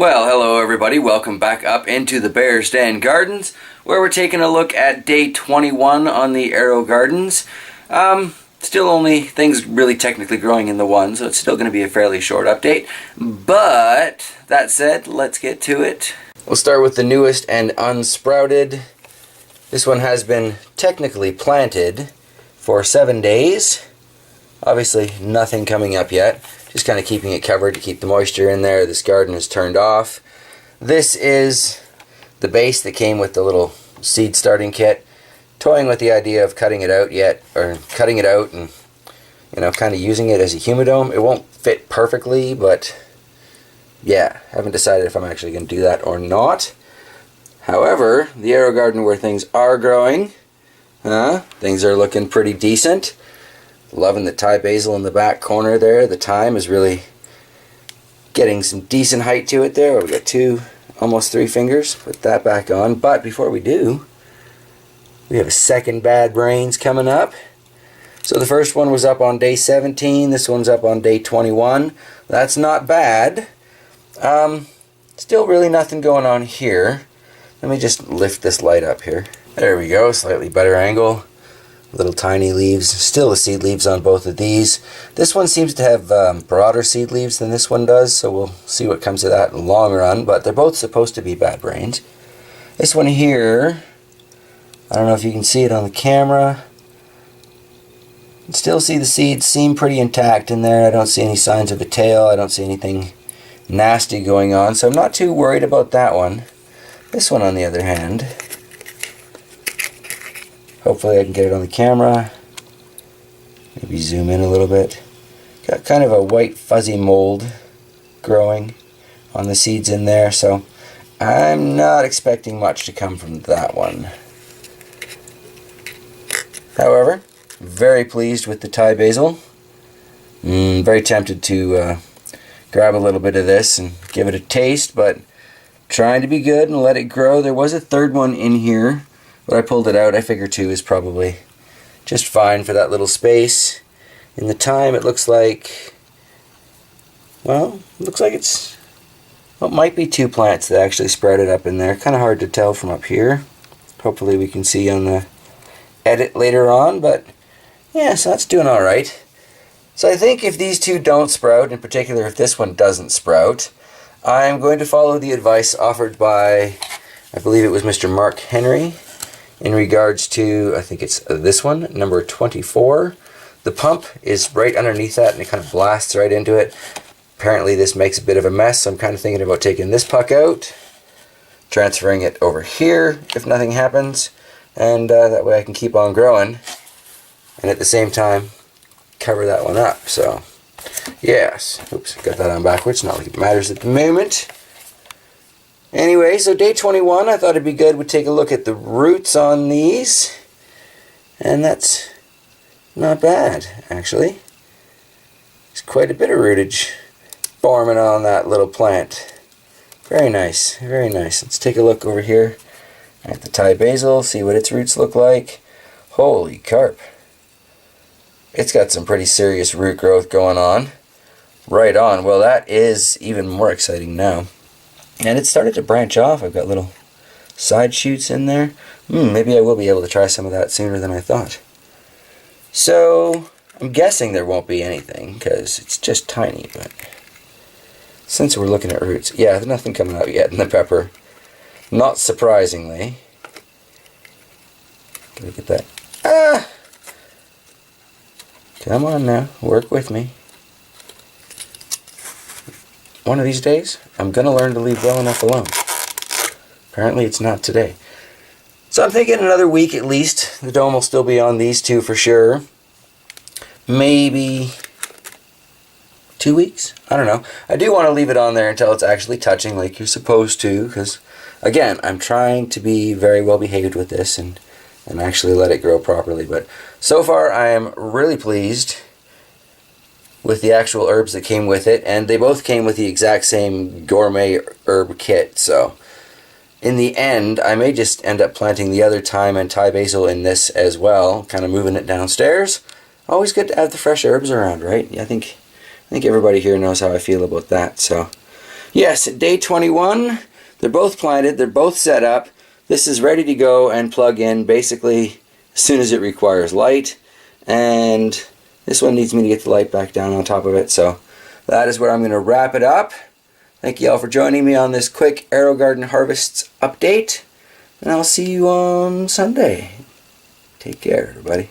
Well, hello everybody. Welcome back up into the Bear's Den Gardens, where we're taking a look at day 21 on the AeroGardens. Still only things really technically growing in the one, so it's still going to be a fairly short update. But that said, let's get to it. We'll start with the newest and unsprouted. This one has been technically planted for 7 days. Obviously nothing coming up yet. Just kind of keeping it covered to keep the moisture in there. This garden is turned off. This is the base that came with the little seed starting kit. Toying with the idea of cutting it out and kind of using it as a humidome. It won't fit perfectly, but yeah, haven't decided if I'm actually going to do that or not. However, the AeroGarden where things are growing, things are looking pretty decent. Loving the Thai basil in the back corner there. The thyme is really getting some decent height to it there. We've got almost 3 fingers. Put that back on. But before we do, we have a second Bad Brains coming up. So the first one was up on day 17. This one's up on day 21. That's not bad. Still really nothing going on here. Let me just lift this light up here. There we go. Slightly better angle. Little tiny leaves. Still the seed leaves on both of these. This one seems to have broader seed leaves than this one does, so we'll see what comes of that in the long run, but they're both supposed to be Bad Brains. This one here, I don't know if you can see it on the camera. You can still see the seeds seem pretty intact in there. I don't see any signs of a tail. I don't see anything nasty going on, so I'm not too worried about that one. This one, on the other hand, hopefully I can get it on the camera. Maybe zoom in a little bit. Got kind of a white fuzzy mold growing on the seeds in there, so I'm not expecting much to come from that one. However, very pleased with the Thai basil. Very tempted to grab a little bit of this and give it a taste, but trying to be good and let it grow. There was a third one in here, but I pulled it out. I figure 2 is probably just fine for that little space. In the thyme, it looks like, well, it looks like it might be 2 plants that actually sprouted up in there. Kind of hard to tell from up here. Hopefully we can see on the edit later on, but yeah, so that's doing alright. So I think if these 2 don't sprout, in particular if this one doesn't sprout, I'm going to follow the advice offered by, I believe it was Mr. Mark Henry, in regards to, I think it's this one, number 24. The pump is right underneath that and it kind of blasts right into it. Apparently this makes a bit of a mess, so I'm kind of thinking about taking this puck out, transferring it over here if nothing happens, and that way I can keep on growing and at the same time cover that one up. So yes, oops, got that on backwards, not like it matters at the moment. Anyway, so day 21, I thought it'd be good we'd take a look at the roots on these. And that's not bad, actually. There's quite a bit of rootage forming on that little plant. Very nice, very nice. Let's take a look over here at the Thai basil, see what its roots look like. Holy carp. It's got some pretty serious root growth going on. Right on. Well, that is even more exciting now. And it started to branch off. I've got little side shoots in there. Maybe I will be able to try some of that sooner than I thought. So, I'm guessing there won't be anything, because it's just tiny, but since we're looking at roots, yeah, there's nothing coming out yet in the pepper. Not surprisingly. Gotta get that. Come on now, work with me. One of these days, I'm going to learn to leave well enough alone. Apparently it's not today. So I'm thinking another week at least. The dome will still be on these 2 for sure. Maybe 2 weeks? I don't know. I do want to leave it on there until it's actually touching like you're supposed to, because again, I'm trying to be very well behaved with this and actually let it grow properly. But so far I am really pleased with the actual herbs that came with it, and they both came with the exact same gourmet herb kit, so in the end I may just end up planting the other thyme and Thai basil in this as well, kind of moving it downstairs. Always good to have the fresh herbs around, right? I think everybody here knows how I feel about that, so Yes, day 21, they're both planted, they're both set up. This is ready to go and plug in basically as soon as it requires light. And this one needs me to get the light back down on top of it. So that is where I'm going to wrap it up. Thank you all for joining me on this quick AeroGarden Harvests update. And I'll see you on Sunday. Take care, everybody.